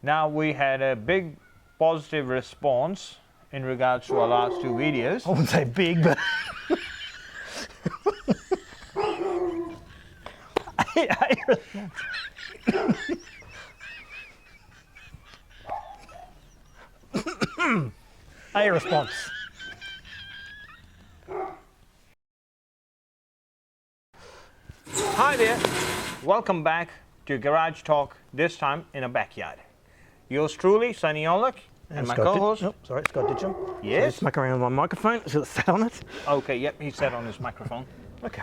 Now, we had a big positive response in regards to our last two videos. I wouldn't say big, but a response. Hi there, welcome back to Garage Talk, this time in a backyard. Yours truly, Sonny Olek, and my co-host. Scott Ditcham. Yes. So smack around with my microphone, so it's sat on it. Okay, yep, he sat on his microphone. Okay.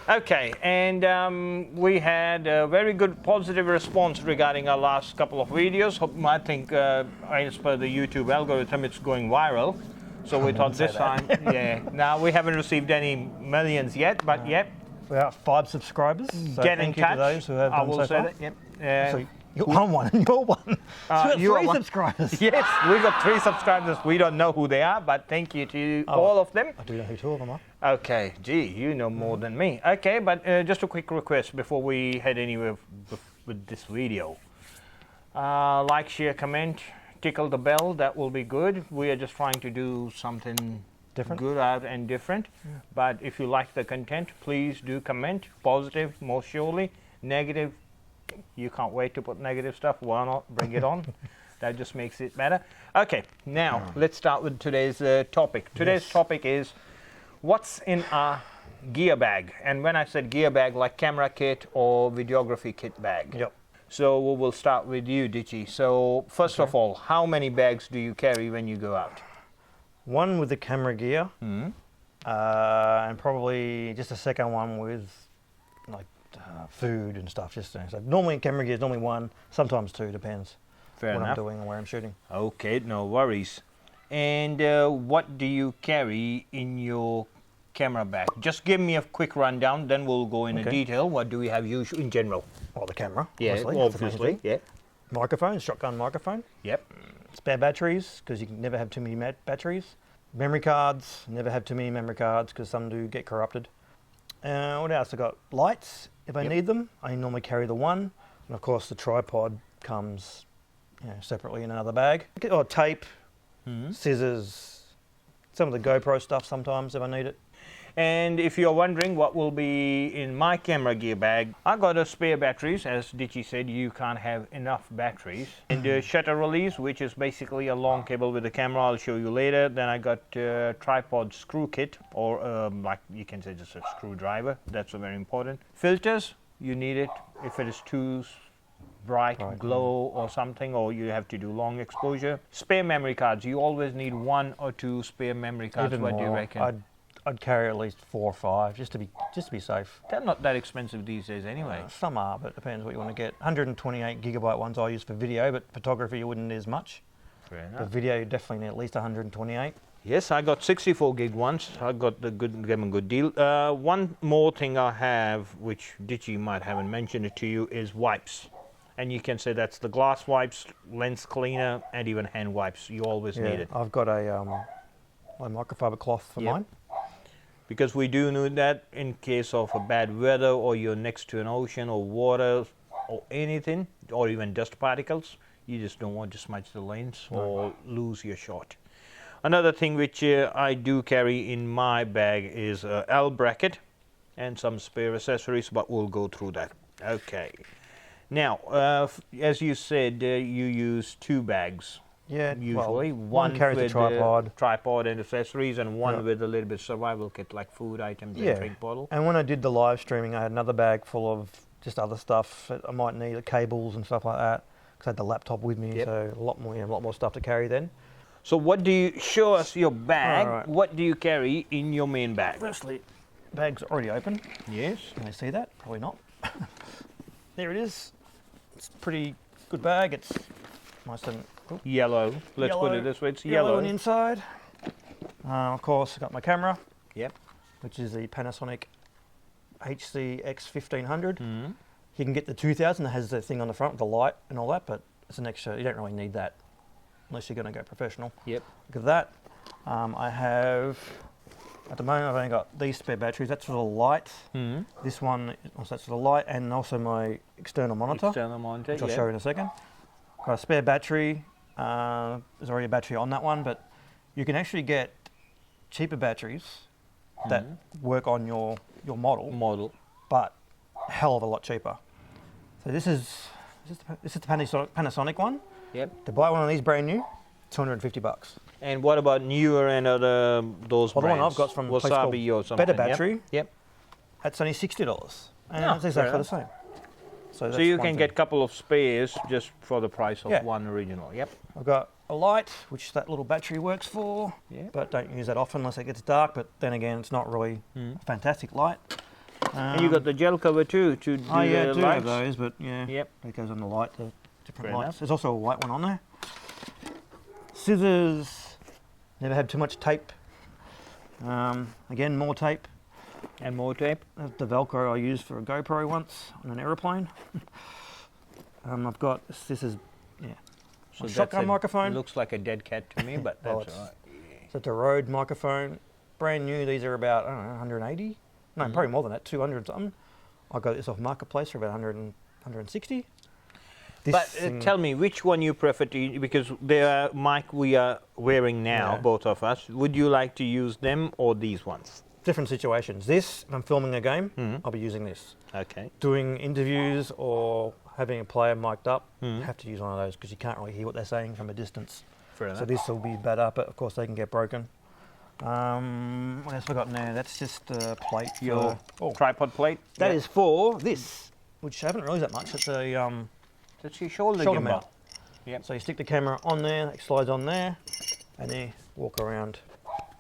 Okay, and we had a very good positive response regarding our last couple of videos. I think as per the YouTube algorithm, it's going viral. So we thought this time, yeah. Now, we haven't received any millions yet, but yep. We are 5 subscribers. So Get in thank you to touch. those who have I done will so say far. that, yep. So I'm one and you're one. So you are 3 one. subscribers. Yes, we got 3 subscribers. We don't know who they are, but thank you to all of them. I do know who 2 of them are. Okay, gee, you know more than me. Okay, but just a quick request before we head anywhere with this video. Like, share, comment, tickle the bell, that will be good. We are just trying to do something good out and different. Yeah. But if you like the content, please do comment. Positive, most surely. Negative, you can't wait to put negative stuff. Why not? Bring it on. That just makes it better. Okay, now let's start with today's topic. Today's topic is what's in our gear bag. And when I said gear bag, like camera kit or videography kit bag. Yep. So we will start with you, Ditchy. So first of all, how many bags do you carry when you go out? 1 with the camera gear, and probably just a second one with like food and stuff. So normally camera gear is normally 1, sometimes 2, depends Fair what enough. I'm doing and where I'm shooting. Okay, no worries. And what do you carry in your camera bag? Just give me a quick rundown, then we'll go into detail. What do we have in general? Well, the camera, Yeah, obviously. Yeah. Microphone, shotgun microphone. Yep. Spare batteries, because you can never have too many batteries. Memory cards, never have too many memory cards because some do get corrupted. What else? I got lights if I need them. I normally carry the 1, and of course the tripod comes, separately in another bag. Or tape, scissors, some of the GoPro stuff sometimes if I need it. And if you're wondering what will be in my camera gear bag, I got a spare batteries. As Ditchy said, you can't have enough batteries. And the shutter release, which is basically a long cable with a camera, I'll show you later. Then I got tripod screw kit, or like you can say just a screwdriver. That's very important. Filters, you need it if it is too bright glow or something, or you have to do long exposure. Spare memory cards, you always need 1 or 2 spare memory cards. Even what more. Do you reckon? I'd carry at least 4 or 5 just to be safe. They're not that expensive these days anyway. Some are, but it depends what you want to get. 128 gigabyte ones I use for video, but photography you wouldn't need as much. Fair enough. For video you definitely need at least 128. Yes, I got 64 gig ones. I got the good deal. One more thing I have, which Ditchy might haven't mentioned it to you, is wipes. And you can say that's the glass wipes, lens cleaner, and even hand wipes. You always need it. I've got a microfiber cloth for mine. Because we do need that in case of a bad weather, or you're next to an ocean or water or anything, or even dust particles. You just don't want to smudge the lens or lose your shot. Another thing which I do carry in my bag is a L bracket and some spare accessories, but we'll go through that. Okay. Now, as you said, you use 2 bags. Yeah, usually one carries with the tripod and accessories, and one with a little bit survival kit like food items and drink bottle. And when I did the live streaming, I had another bag full of just other stuff that I might need, cables and stuff like that, because I had the laptop with me, so a lot more stuff to carry then. So what do you show us your bag? What do you carry in your main bag? Firstly, bag's already open. Yes. Can you see that? Probably not. There it is. It's a pretty good bag. It's nice and yellow. Let's put it this way. It's yellow. Yellow on the inside. Of course, I've got my camera. Yep. Which is the Panasonic HCX 1500. You can get the 2000 that has the thing on the front with the light and all that, but it's an extra. You don't really need that unless you're going to go professional. Yep. Look at that. I have, at the moment, I've only got these spare batteries. That's for the light. This one, also that's for the light, and also my external monitor. External monitor, which I'll show you in a second. Got a spare battery. There's already a battery on that one, but you can actually get cheaper batteries that work on your model, but a hell of a lot cheaper. So this is the Panasonic one. Yep. To buy one of these brand new, $250. And what about newer and other those Well, the brands? one I've got from a place called Wasabi or something. Better Battery. Yep. That's only $60, and Oh, it's exactly fair the same. So that's you one can thing. get a couple of spares just for the price of Yeah. one original. Yep. I've got a light, which that little battery works for, Yeah. but don't use that often unless it gets dark. But then again, it's not really a fantastic light. And you got the gel cover too to do I the do lights. have those, but yeah, Yep. it goes on the light, the different Fair lights. enough. There's also a white one on there. Scissors, never had too much tape. Again, more tape. And more tape. That's the Velcro I used for a GoPro once on an aeroplane. I've got, this is, So a shotgun microphone. Looks like a dead cat to me, but Well, that's it's- all right. So it's a Rode microphone, brand new. These are about, I don't know, 180? No, probably more than that, 200 something. I got this off Marketplace for about 160. This But thing- tell me, which one you prefer to use? Because the mic we are wearing now, Yeah. both of us, would you like to use them or these ones? different situations. This, if I'm filming a game, I'll be using this. Okay. Doing interviews or having a player mic'd up, have to use one of those because you can't really hear what they're saying from a distance. Fair enough. So this will be better, but of course they can get broken. What else have I got in there? That's just a plate. Your Oh, tripod plate? that Yeah. is for this, which I haven't realised that much. It's a That's your shoulder, shoulder gimbal. mount. Yep. So you stick the camera on there, it slides on there, and then walk around.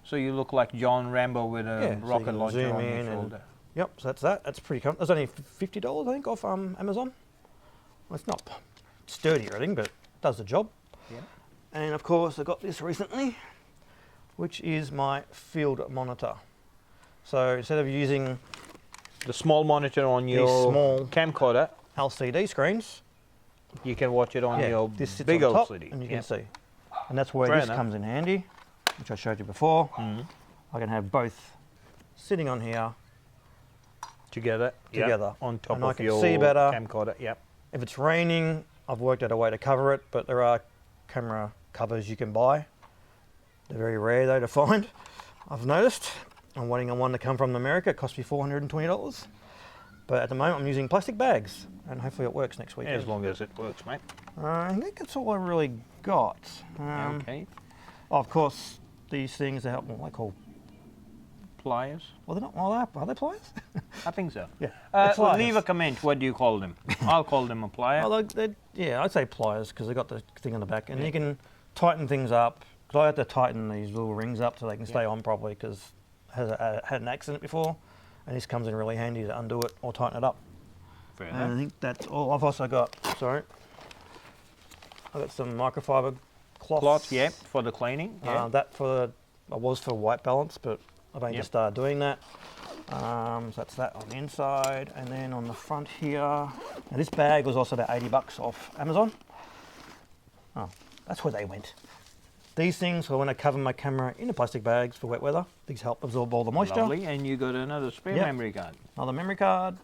So you look like John Rambo with a Yeah, so you rocket can launcher zoom on your in and- shoulder. Yep, so that's that. That's pretty comfortable. That's only $50, I think, off Amazon. Well, it's not sturdy or anything, but it does the job. Yep. And of course, I got this recently, which is my field monitor. So instead of using The small monitor on your small- camcorder, LCD screens, you can watch it on your this sits big on top, LCD. and you Yep. can see. And that's where Fair this enough. comes in handy, which I showed you before. I can have both sitting on here. Together. Yep. Together. On top And I of can your see better. camcorder. Yep. If it's raining, I've worked out a way to cover it, but there are camera covers you can buy. They're very rare though to find, I've noticed. I'm waiting on one to come from America. It cost me $420. But at the moment I'm using plastic bags, and hopefully it works next week. As long as it works, mate. I think that's all I really got. Okay. Of course, these things are, what I call, Pliers? well, they're not, well, are they pliers? I think so. Yeah. They're pliers. Leave a comment. What do you call them? I'll call them a plier. Oh, yeah, I'd say pliers because they've got the thing on the back, and you can tighten things up. Because I have to tighten these little rings up so they can stay on properly because it had an accident before, and this comes in really handy to undo it or tighten it up. Fair And I enough. think that's all. I've also got, I've got some microfiber cloths. Cloth, yeah, for the cleaning. Yeah. That I was for white balance, but I've only Yep. just started doing that. So that's that on the inside, and then on the front here. Now this bag was also about $80 off Amazon. Oh, that's where they went. These things are when I cover my camera in the plastic bags for wet weather. These help absorb all the moisture. Lovely. And you got another spare Yep. memory card. Another memory card.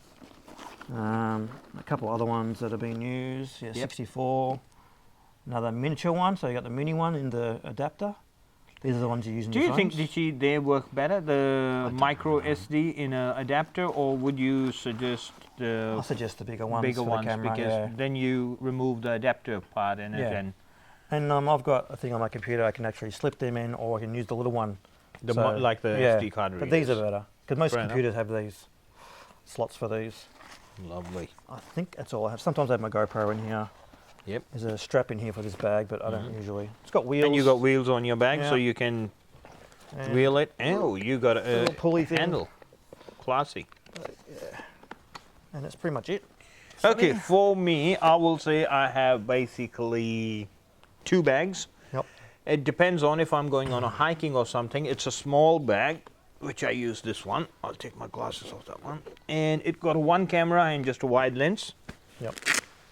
A couple other ones that have been used. Yeah, Yep. 64. Another miniature one. So you got the mini one in the adapter. These are the ones you use in Do your you think phones. they work better, the micro SD in an adapter, or would you suggest the I suggest the bigger ones bigger for ones the camera. because Yeah. then you remove the adapter part in it Yeah. and And I've got a thing on my computer. I can actually slip them in, or I can use the little one. like the yeah, SD card But these are readers. better because most Fair enough. computers have these slots for these. Lovely. I think that's all I have. Sometimes I have my GoPro in here. Yep. There's a strap in here for this bag, but I don't usually. It's got wheels. And you got wheels on your bag, so Yeah. you can and wheel it. Oh, you got a little pulley thing. handle. Classy. and that's pretty much it. Okay, for me, I will say I have basically 2 bags. Yep. It depends on if I'm going on a hiking or something. It's a small bag, which I use this one. I'll take my glasses off that one. And it got one camera and just a wide lens. Yep.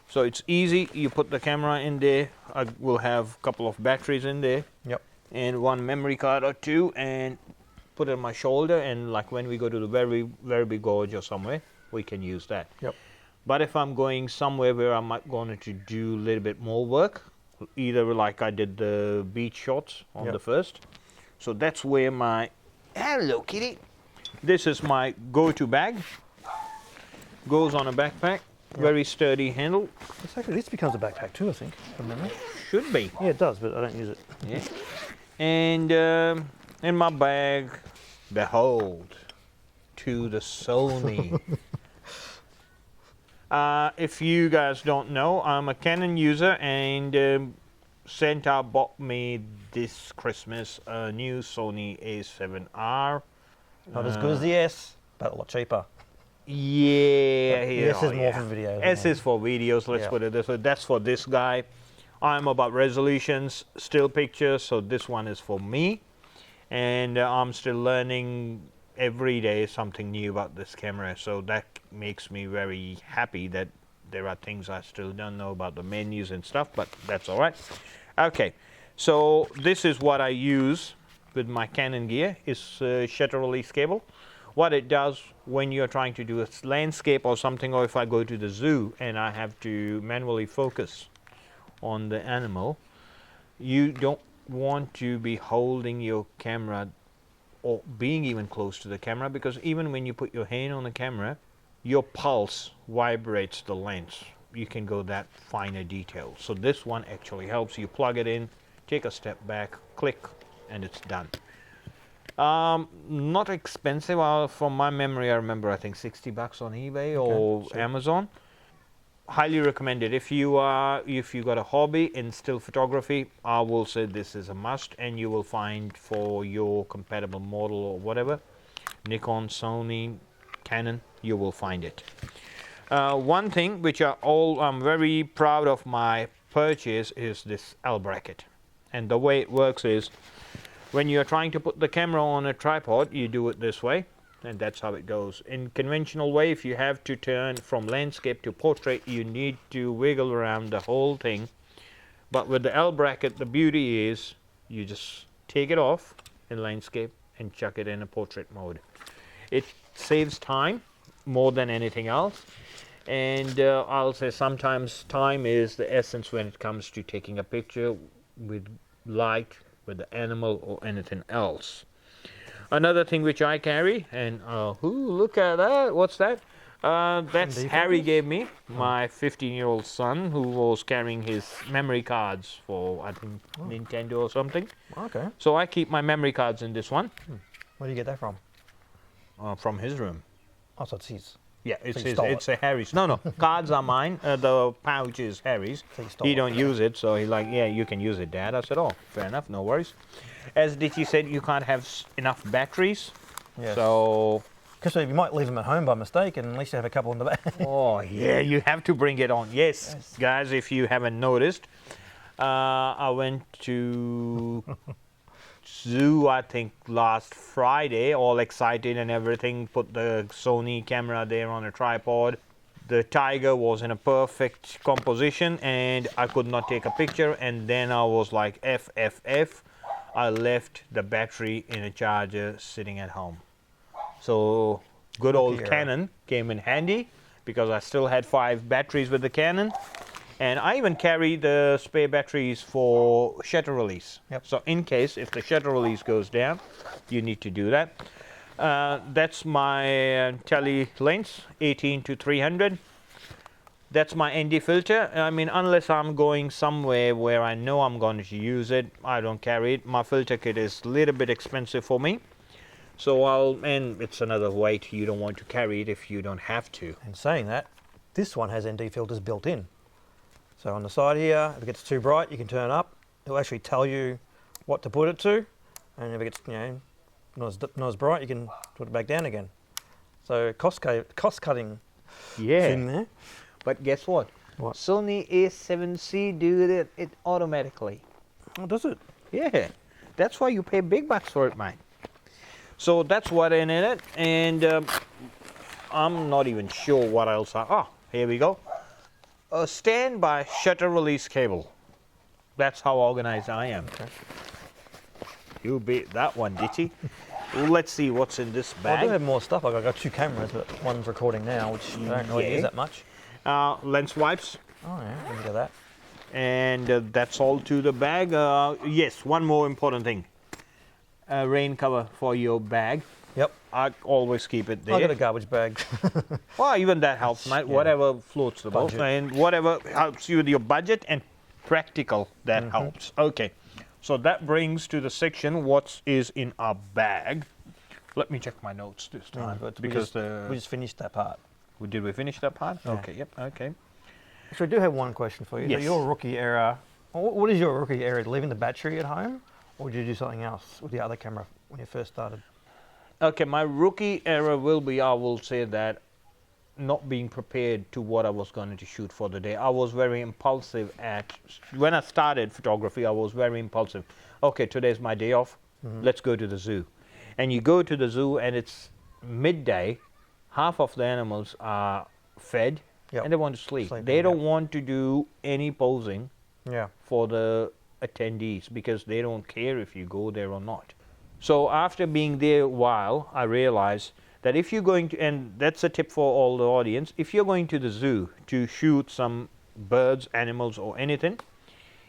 So it's easy. You put the camera in there. I will have a couple of batteries in there. Yep. And one memory card or 2 and put it on my shoulder. And like when we go to the very, very big gorge or somewhere, we can use that. Yep. But if I'm going somewhere where I'm going to do a little bit more work, either like I did the beach shots on the first, so that's where my, hello kitty, this is my go-to bag. Goes on a backpack, very sturdy handle. It's actually, this becomes a backpack too, I think, from memory. Should be. Yeah, it does, but I don't use it. Yeah. And in my bag, behold, to the Sony. If you guys don't know, I'm a Canon user, and Santa bought me this Christmas a new Sony A7R. Not as good as the S, but a lot cheaper. Yeah, The S is more for video. S is for videos, let's put it this way. That's for this guy. I'm about resolutions, still pictures, so this one is for me. And I'm still learning every day something new about this camera, so that makes me very happy that there are things I still don't know about the menus and stuff, but that's all right. Okay, so this is what I use with my Canon gear, is shutter release cable. What it does when you're trying to do a landscape or something, or if I go to the zoo and I have to manually focus on the animal, you don't want to be holding your camera or being even close to the camera, because even when you put your hand on the camera, your pulse vibrates the lens. You can go that finer detail. So this one actually helps. You plug it in, take a step back, click, and it's done. Not expensive. From my memory, I remember I think $60 on eBay or Amazon. Highly recommended. If you got a hobby in still photography, I will say this is a must, and you will find for your compatible model or whatever, Nikon, Sony, Canon, you will find it. One thing which I'm very proud of my purchase is this L bracket, and the way it works is, when you're trying to put the camera on a tripod, you do it this way, and that's how it goes. In conventional way, if you have to turn from landscape to portrait, you need to wiggle around the whole thing. But with the L bracket, the beauty is you just take it off in landscape and chuck it in a portrait mode. It saves time more than anything else, and I'll say sometimes time is the essence when it comes to taking a picture with light, with the animal or anything else. Another thing which I carry, and look at that, what's that? That's Harry gave me, my 15-year-old son, who was carrying his memory cards for, I think, Nintendo or something. Okay. So I keep my memory cards in this one. Where do you get that from? From his room. Oh, so it's his. Yeah, it's So his. stole It's a Harry's. No, cards are mine. The pouch is Harry's. So you stole He it, don't use it, so he's like, yeah, you can use it, Dad. I said, oh, fair enough, no worries. As Ditchy said, you can't have enough batteries. Yes. So, Because you might leave them at home by mistake, and at least you have a couple in the back. oh yeah, you have to bring it on. Yes, guys, if you haven't noticed, I went to zoo, I think, last Friday, all excited and everything, put the Sony camera there on a tripod. The tiger was in a perfect composition, and I could not take a picture, and then I was like, F. I left the battery in a charger sitting at home. So good old Canon came in handy, because I still had 5 batteries with the Canon, and I even carry the spare batteries for shutter release. Yep. So in case if the shutter release goes down, you need to do that. That's my tele lens, 18-300. That's my ND filter. I mean, unless I'm going somewhere where I know I'm going to use it, I don't carry it. My filter kit is a little bit expensive for me. So and it's another weight, you don't want to carry it if you don't have to. And saying that, this one has ND filters built in. So on the side here, if it gets too bright, you can turn it up. It'll actually tell you what to put it to. And if it gets, not as bright, you can put it back down again. So cost cutting thing there. But guess what? What? Sony A7C do it automatically. Oh, does it? Yeah, that's why you pay big bucks for it, man. So that's what in it, and I'm not even sure what else. Here we go. A standby shutter release cable. That's how organized I am. Okay. You beat that one, did you? Let's see what's in this Well, I bag. do have more stuff. I've got 2 cameras, but one's recording now, which I don't really use that much. lens wipes, Oh yeah, look at that. and that's all to the bag. Yes, one more important thing. Rain cover for your bag. Yep. I always keep it there. I got a garbage bag. Well, even that helps, mate. Yeah. Whatever floats the boat Budget. and whatever helps you with your budget and practical, that helps. Okay, so that brings to the section what is in our bag. Let me check my notes this time But because we just finished that part. did we finish that part? Yeah. Okay, yep, okay. So I do have one question for you. Yes. So your rookie era, what is your rookie era? Leaving the battery at home, or did you do something else with the other camera when you first started? Okay, my rookie era will be, I will say that, not being prepared to what I was going to shoot for the day. I was very impulsive when I started photography, I was very impulsive. Okay, today's my day off, let's go to the zoo. And you go to the zoo and it's midday, half of the animals are fed Yep. and they want to sleep. Sleeping, They don't yep. want to do any posing Yeah. for the attendees because they don't care if you go there or not. So after being there a while, I realized that if you're going to, and that's a tip for all the audience, if you're going to the zoo to shoot some birds, animals or anything,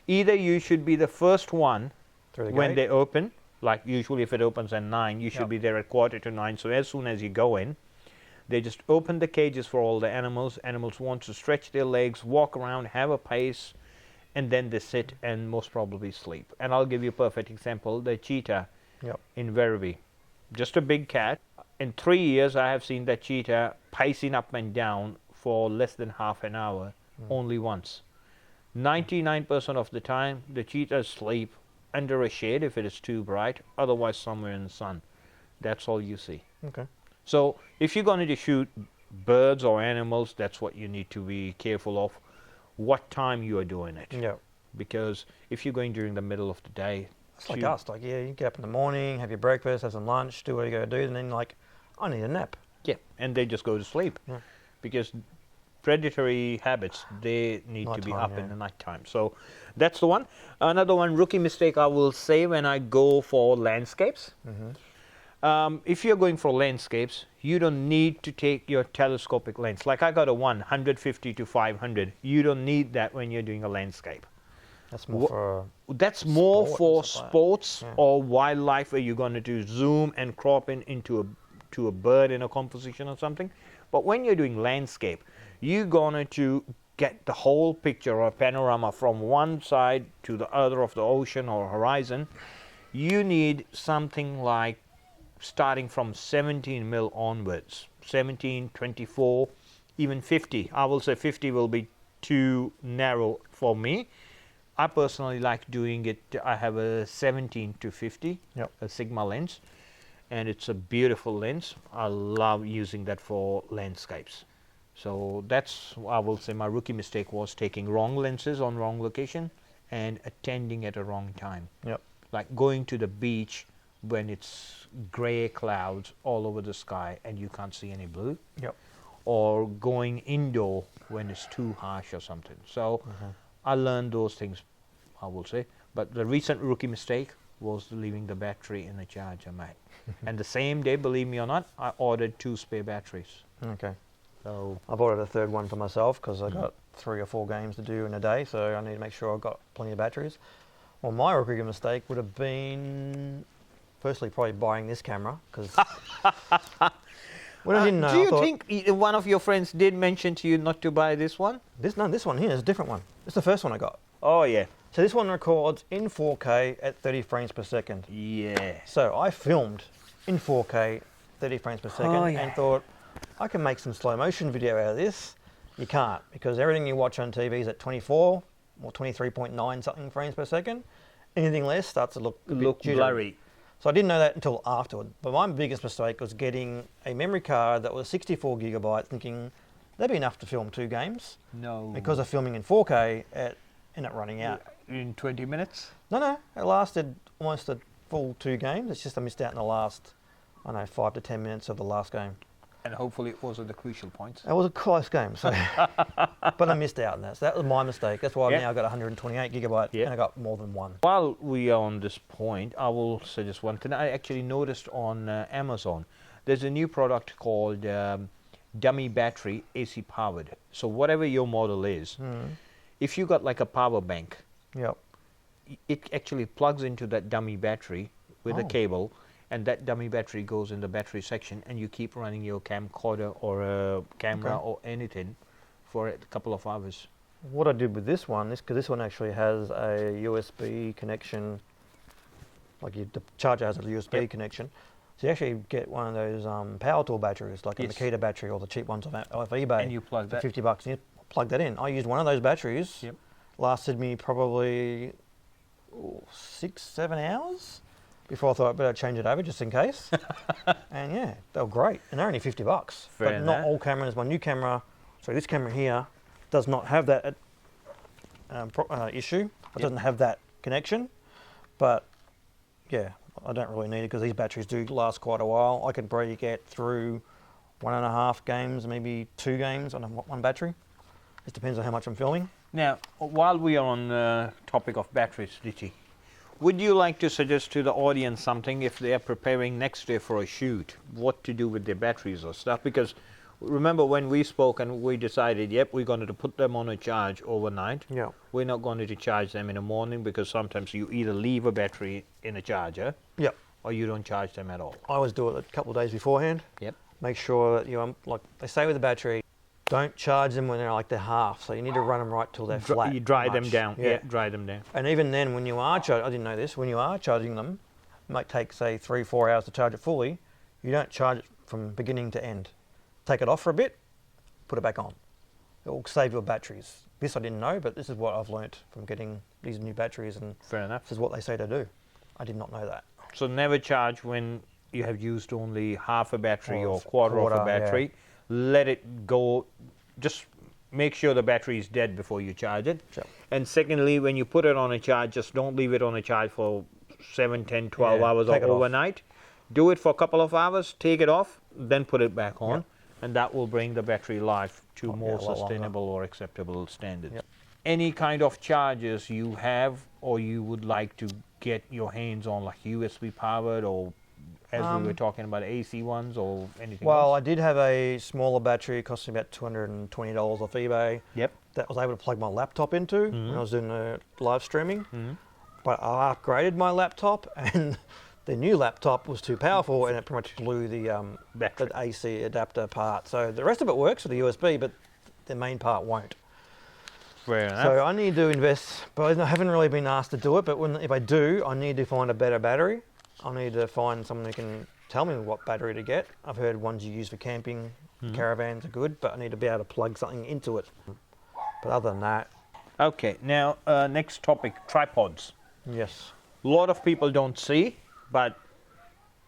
either you should be the first one Through the when gate. they open, like usually if it opens at 9, you should Yep. be there at 8:45. So as soon as you go in, they just open the cages for all the animals. Animals want to stretch their legs, walk around, have a pace, and then they sit and most probably sleep. And I'll give you a perfect example. The cheetah Yep. in Werribee, just a big cat. In 3 years, I have seen that cheetah pacing up and down for less than half an hour, only once. 99% of the time, the cheetahs sleep under a shade if it is too bright, otherwise somewhere in the sun. That's all you see. Okay. So if you're going to shoot birds or animals, that's what you need to be careful of, what time you are doing it. Yeah. Because if you're going during the middle of the day, It's like shoot- us. Like, yeah, you get up in the morning, have your breakfast, have some lunch, do what you got to do, and then like, I need a nap. Yeah, and they just go to sleep Yeah. because predatory habits, they need to be Nighttime, up yeah. in the night time. So that's the one. Another one, rookie mistake I will say when I go for landscapes. If you're going for landscapes, you don't need to take your telescopic lens. Like I got a 150 to 500. You don't need that when you're doing a landscape. That's more for That's more Sport for and stuff like that. sports Yeah. or wildlife where you're going to do zoom and crop in into a bird in a composition or something. But when you're doing landscape, you're going to get the whole picture or panorama from one side to the other of the ocean or horizon. You need something like starting from 17 mil onwards, 17, 24, even 50. I will say 50 will be too narrow for me. I personally like doing it. I have a 17 to 50, Yep. a Sigma lens, and it's a beautiful lens. I love using that for landscapes. So that's, I will say, my rookie mistake was taking wrong lenses on wrong location and attending at a wrong time. Yep. Like going to the beach when it's gray clouds all over the sky and you can't see any blue, Yep. or going indoor when it's too harsh or something. So I learned those things, I will say. But the recent rookie mistake was leaving the battery in the charger, mate. And the same day, believe me or not, I ordered 2 spare batteries. Okay. So I've ordered a third one for myself because I've got 3 or 4 games to do in a day, so I need to make sure I've got plenty of batteries. Well, my rookie mistake would have been, firstly, probably buying this camera because when I didn't know, do I you thought, think one of your friends did mention to you not to buy this one? this one here is a different one. It's the first one I got. Oh, yeah. So this one records in 4K at 30 frames per second. Yeah. So I filmed in 4K, 30 frames per second, Oh, yeah. and thought I can make some slow motion video out of this. You can't, because everything you watch on TV is at 24 or 23.9 something frames per second. Anything less starts to look a bit jittery. blurry. So I didn't know that until afterward. But my biggest mistake was getting a memory card that was 64 gigabytes, thinking that'd be enough to film 2 games. No. Because of filming in 4K, it ended up running out. In 20 minutes? No, it lasted almost a full 2 games. It's just I missed out in the last, 5 to 10 minutes of the last game. And hopefully it was at the crucial points. It was a close game, so but I missed out on that. So that was my mistake. That's why Yeah. I've now got 128 gigabytes Yeah. and I got more than one. While we are on this point, I will suggest one thing. I actually noticed on Amazon, there's a new product called dummy battery AC powered. So whatever your model is, if you got like a power bank, Yep. it actually plugs into that dummy battery with a Oh. cable, and that dummy battery goes in the battery section, and you keep running your camcorder or a camera Okay. or anything for a couple of hours. What I did with this one, because this one actually has a USB connection, like the charger has a USB Yep. connection. So you actually get one of those power tool batteries, like Yes. a Makita battery or the cheap ones off eBay. And you plug for that. $50, and you plug that in. I used one of those batteries. Yep. Lasted me probably 6-7 hours before I thought I'd better change it over just in case. And yeah, they were great, and they're only $50. Fair but not enough. all cameras. My new camera, so this camera here, does not have that issue. It doesn't have that connection, but yeah, I don't really need it because these batteries do last quite a while. I can probably get through 1.5 games, maybe 2 games on one battery. It depends on how much I'm filming. Now, while we are on the topic of batteries, Richie, would you like to suggest to the audience something if they are preparing next day for a shoot, what to do with their batteries or stuff? Because remember when we spoke and we decided, yep, we're going to put them on a charge overnight. Yeah. We're not going to charge them in the morning because sometimes you either leave a battery in a charger Yep. or you don't charge them at all. I always do it a couple of days beforehand. Yep. Make sure that like they say with the battery, don't charge them when they're like they're half. So you need to run them right till they're flat. You dry them much. down. Yeah. Yeah, dry them down. And even then, when you are charging, I didn't know this. When you are charging them, it might take say 3-4 hours to charge it fully. You don't charge it from beginning to end. Take it off for a bit, put it back on. It will save your batteries. This I didn't know, but this is what I've learnt from getting these new batteries, and Fair enough. this is what they say to do. I did not know that. So never charge when you have used only half a battery Or or quarter of a quarter, yeah. battery. Let it go. Just make sure the battery is dead before you charge it. Sure. And secondly, when you put it on a charge, just don't leave it on a charge for 7, 10, 12 Yeah, hours or take it off. overnight. Do it for a couple of hours, take it off, then put it back on. Yep. And that will bring the battery life to Oh, more yeah, a lot longer. sustainable or acceptable standards. Yep. Any kind of chargers you have or you would like to get your hands on, like USB powered or as we were talking about AC ones or anything Well, else? I did have a smaller battery. It cost me about $220 off eBay. Yep. That I was able to plug my laptop into when I was doing the live streaming. Mhm. But I upgraded my laptop, and the new laptop was too powerful, and it pretty much blew the Battery. AC adapter part. So the rest of it works for the USB, but the main part won't. Fair enough. So I need to invest, but I haven't really been asked to do it. But if I do, I need to find a better battery. I need to find someone who can tell me what battery to get. I've heard ones you use for camping, caravans are good, but I need to be able to plug something into it. But other than that, Okay, now next topic, tripods. yes. A lot of people don't see, but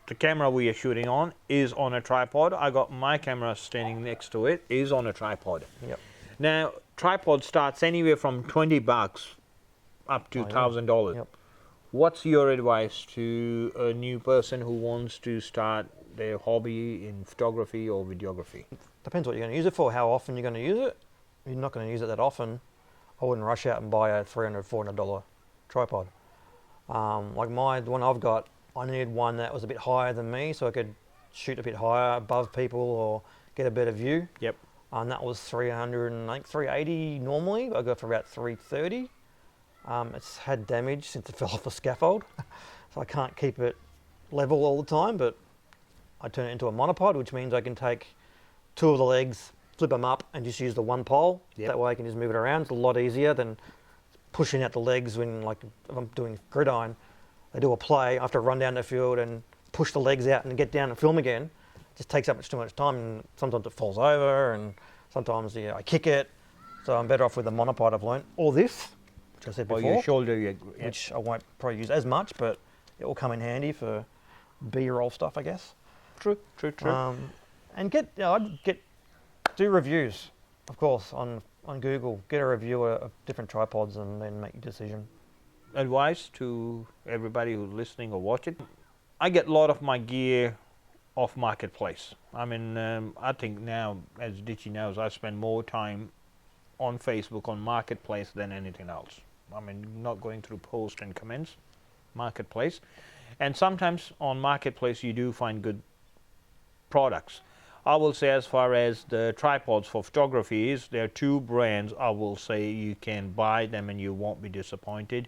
the camera we are shooting on is on a tripod. I got my camera standing next to it, is on a tripod. Yep. Now, tripod starts anywhere from $20 up to Oh, yeah. $1,000. Yep. What's your advice to a new person who wants to start their hobby in photography or videography? Depends what you're going to use it for, how often you're going to use it. If you're not going to use it that often, I wouldn't rush out and buy a $300, $400 tripod. Like the one I've got, I needed one that was a bit higher than me so I could shoot a bit higher above people or get a better view. Yep. And that was 380 normally. I go for about 330. It's had damage since it fell off the scaffold, so I can't keep it level all the time. But I turn it into a monopod, which means I can take 2 of the legs, flip them up, and just use the one pole. Yep. That way I can just move it around. It's a lot easier than pushing out the legs when, like, if I'm doing gridiron, they do a play. I have to run down the field and push the legs out and get down and film again. It just takes up too much time, and sometimes it falls over, and sometimes I kick it. So I'm better off with the monopod I've learnt. Or this, which I said Or before, your shoulder, yep. which I won't probably use as much, but it will come in handy for B-roll stuff, I guess. True. And do reviews, of course, on Google. Get a review of different tripods and then make your decision. Advice to everybody who's listening or watching. I get a lot of my gear off Marketplace. I mean, I think now, as Ditchy knows, I spend more time on Facebook on Marketplace than anything else. I mean, not going through post and comments, Marketplace. And sometimes on Marketplace you do find good products. I will say, as far as the tripods for photography is, there are two brands I will say you can buy them and you won't be disappointed.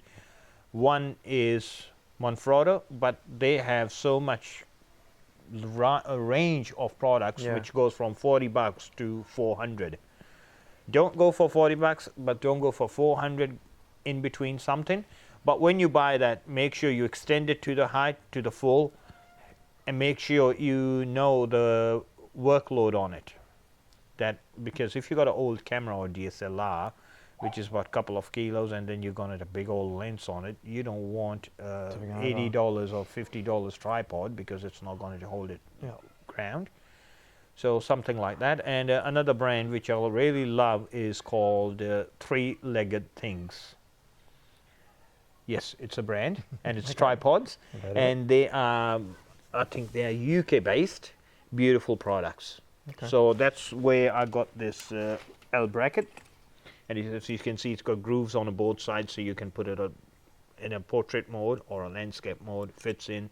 One is Manfrotto, but they have so much a range of products which goes from $40 to 400. Don't go for $40, but don't go for 400, in between something. But when you buy that, make sure you extend it to the height, to the full, and make sure you know the workload on it. That, because if you got an old camera or DSLR, which is about a couple of kilos, and then you're gonna have a big old lens on it, you don't want $80 or $50 tripod, because it's not going to hold it ground. So something like that. And another brand which I really love is called Three-Legged Things. Yes, it's a brand, and it's tripods, and they are, I think they are UK based, beautiful products. So that's where I got this L bracket, and as you can see, it's got grooves on both sides, so you can put it in a portrait mode or a landscape mode. Fits in,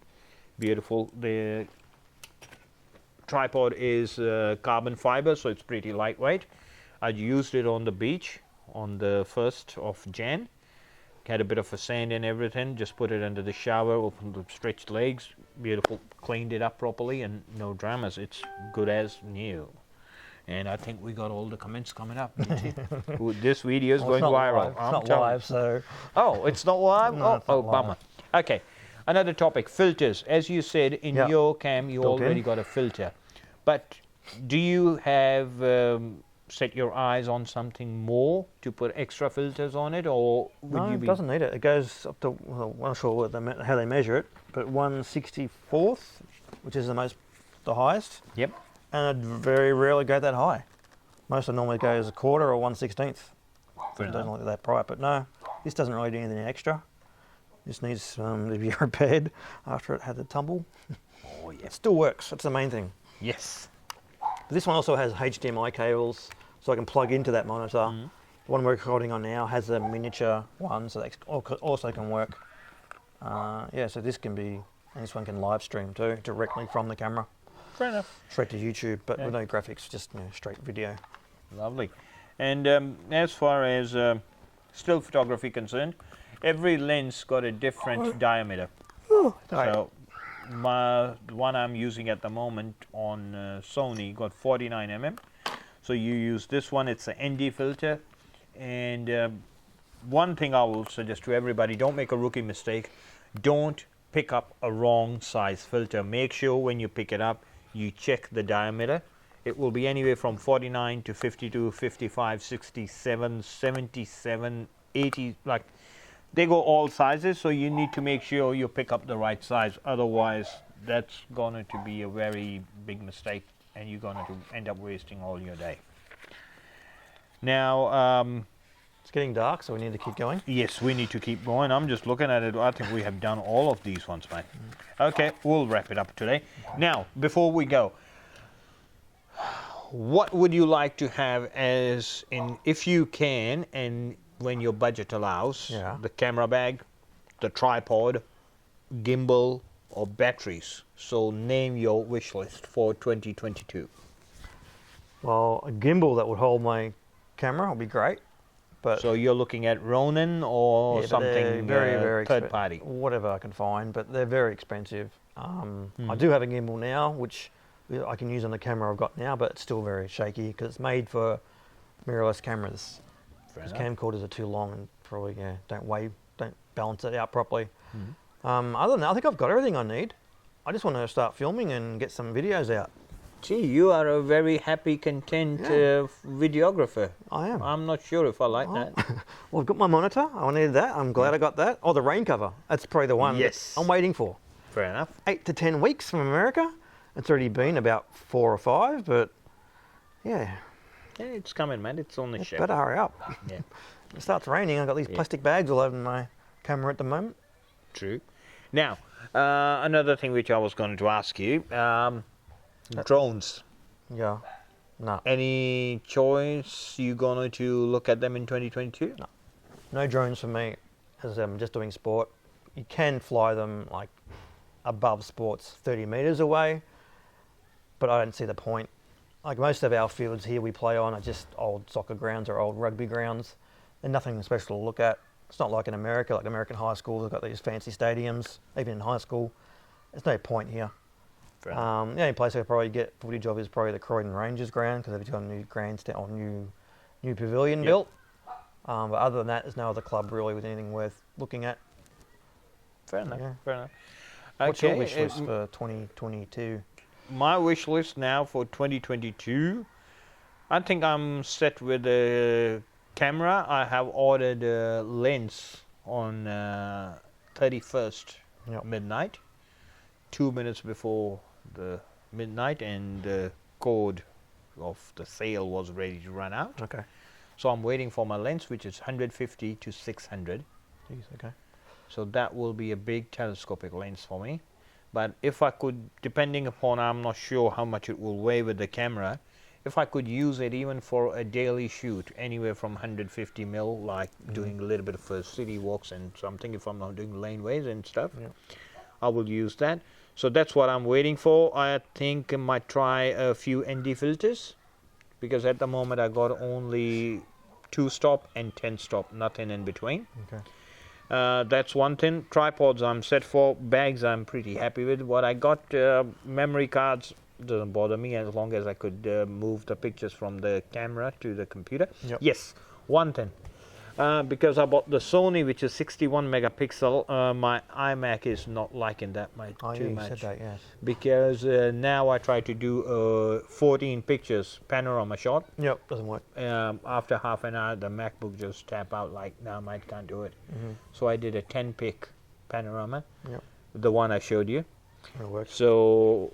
beautiful. The tripod is carbon fiber, so it's pretty lightweight. I used it on the beach on the 1st of Jan. Had a bit of a sand and everything, just put it under the shower, opened the stretched legs, beautiful, cleaned it up properly, and no dramas. It's good as new. And I think we got all the comments coming up. This video is going viral. It's not live, so... Oh, it's not live? No, it's not live. Bummer. Okay, another topic, filters. As you said, in your cam, you already got a filter. But do you have set your eyes on something more to put extra filters on it, or would you be... it doesn't need it. It goes up to, well, I'm not sure how they measure it, but 1/64th, which is the highest. Yep. And it very rarely go that high. Most of them normally goes a quarter or 1/16th. It doesn't look that bright, but no, this doesn't really do anything extra. This needs to be repaired after it had the tumble. Oh yeah. It still works. That's the main thing. Yes. But this one also has HDMI cables, so I can plug into that monitor. The one we're recording on now has a miniature one, so that also can work. So this can be, and this one can live stream too, directly from the camera. Fair enough. Straight to YouTube, but with no graphics, just straight video. Lovely. And as far as still photography concerned, every lens got a different diameter. So the one I'm using at the moment on Sony got 49 mm. So you use this one, it's an ND filter. And one thing I will suggest to everybody, don't make a rookie mistake. Don't pick up a wrong size filter. Make sure when you pick it up, you check the diameter. It will be anywhere from 49 to 52, 55, 67, 77, 80, like they go all sizes, so you need to make sure you pick up the right size. Otherwise, that's going to be a very big mistake, and you're going to end up wasting all your day. Now, it's getting dark, so we need to keep going. Yes, we need to keep going. I'm just looking at it. I think we have done all of these ones, mate. Okay, we'll wrap it up today. Now, before we go, what would you like to have as in, if you can, and when your budget allows, the camera bag, the tripod, gimbal, or batteries? So name your wish list for 2022. Well, a gimbal that would hold my camera would be great. But so you're looking at Ronin or something very third party? Whatever I can find, but they're very expensive. I do have a gimbal now, which I can use on the camera I've got now, but it's still very shaky because it's made for mirrorless cameras. These camcorders are too long and probably don't balance it out properly. Other than that, I think I've got everything I need. I just want to start filming and get some videos out. Gee, you are a very happy, content videographer. I am. I'm not sure if I like that. Well, I've got my monitor. I needed that. I'm glad I got that. Oh, the rain cover. That's probably the one I'm waiting for. Fair enough. 8 to 10 weeks from America. It's already been about 4 or 5, but yeah. Yeah, it's coming, man. It's on the shelf. Better hurry up. Yeah. It starts raining. I've got these plastic bags all over my camera at the moment. True. Now, another thing which I was going to ask you, drones. Yeah. No. Any choice you going to look at them in 2022? No. No drones for me, as I'm just doing sport. You can fly them like above sports 30 meters away, but I don't see the point. like most of our fields here we play on are just old soccer grounds or old rugby grounds. They're nothing special to look at. It's not like in America, like American high schools, they've got these fancy stadiums, even in high school. There's no point here. Fair enough. The only place I probably get footage of is probably the Croydon Rangers ground because they've got a new grandstand or new pavilion built. But other than that, there's no other club really with anything worth looking at. Fair enough. Yeah. Fair enough. What's your wish list for 2022? My wish list now for 2022, I think I'm set with the camera. I have ordered a lens on 31st midnight, 2 minutes before the midnight, and the code of the sale was ready to run out. Okay. So I'm waiting for my lens, which is 150 to 600. Jeez, okay. So that will be a big telescopic lens for me. But if I could, depending upon, I'm not sure how much it will weigh with the camera, if I could use it even for a daily shoot, anywhere from 150 mil, like doing a little bit of city walks and something, if I'm not doing laneways and stuff, I will use that. So that's what I'm waiting for. I think I might try a few ND filters, because at the moment I got only 2-stop and 10-stop, nothing in between. Okay. That's one thing. Tripods I'm set for. Bags I'm pretty happy with. What I got, memory cards, doesn't bother me as long as I could move the pictures from the camera to the computer. Yep. Yes, one thing. Because I bought the Sony, which is 61 megapixel, my iMac is not liking that too much. Said that, yes. Because now I try to do 14 pictures panorama shot. Yep, doesn't work. After half an hour, the MacBook just tap out like, no, I can't do it. So I did a 10-pic panorama, the one I showed you. It'll work. So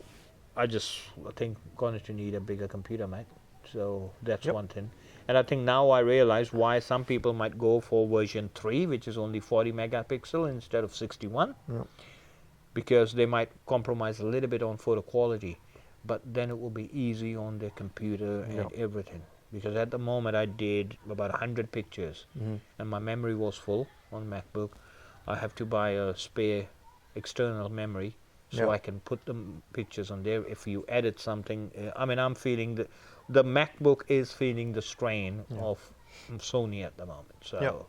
I think going to need a bigger computer, mate. So that's one thing. And I think now I realize why some people might go for version 3, which is only 40 megapixel instead of 61. Because they might compromise a little bit on photo quality, but then it will be easy on their computer and everything. Because at the moment I did about 100 pictures and my memory was full on MacBook. I have to buy a spare external memory so I can put the pictures on there. If you edit something, I mean, I'm feeling the MacBook is feeling the strain of Sony at the moment. So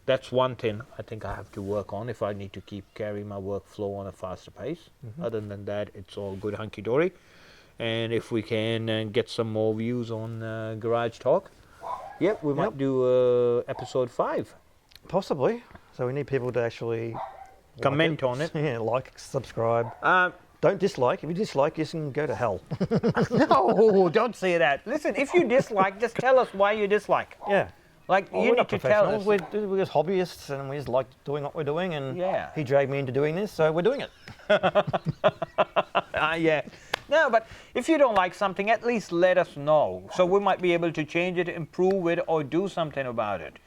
that's one thing I think I have to work on if I need to keep carrying my workflow on a faster pace. Other than that, it's all good, hunky-dory. And if we can get some more views on Garage Talk, we might do episode 5. Possibly. So we need people to actually comment on it. Yeah, like, subscribe. Don't dislike. If you dislike, you can go to hell. No, don't say that. Listen, if you dislike, just tell us why you dislike. Yeah. Like, you need to tell us. We're just hobbyists and we just like doing what we're doing, and he dragged me into doing this, so we're doing it. No, but if you don't like something, at least let us know. So we might be able to change it, improve it, or do something about it.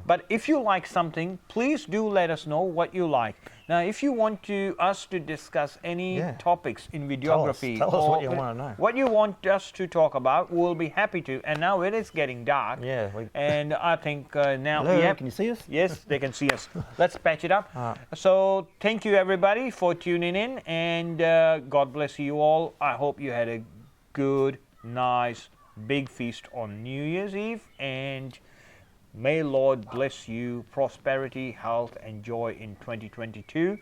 But if you like something, please do let us know what you like. Now, if you want us to discuss any topics in videography, tell us what you want to know. What you want us to talk about, we'll be happy to. And now it is getting dark. Yeah. And I think now... Hello, can you see us? Yes, they can see us. Let's patch it up. So thank you, everybody, for tuning in. And God bless you all. I hope you had a good, nice, big feast on New Year's Eve. And... may Lord bless you, prosperity, health, and joy in 2022.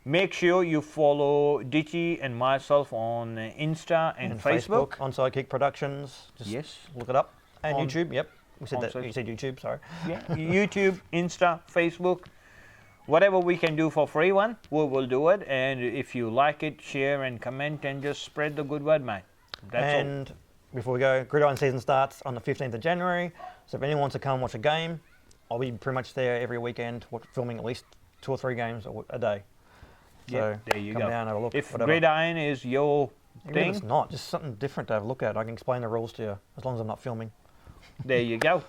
Make sure you follow Ditchy and myself on Insta and Facebook. On Sidekick Productions. Just look it up. And YouTube, We said that. You said YouTube, sorry. Yeah, YouTube, Insta, Facebook. Whatever we can do for free we will do it. And if you like it, share and comment and just spread the good word, mate. That's all. Before we go, Gridiron season starts on the 15th of January. So if anyone wants to come watch a game, I'll be pretty much there every weekend filming at least 2 or 3 games a day. So there you go. Come down, have a look. If whatever. Gridiron is your thing. Even if it's not, just something different to have a look at. I can explain the rules to you as long as I'm not filming. There you go.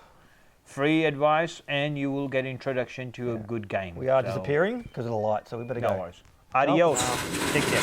Free advice and you will get introduction to a good game. We are disappearing because of the light, so we better go. No worries. Adios. Take care.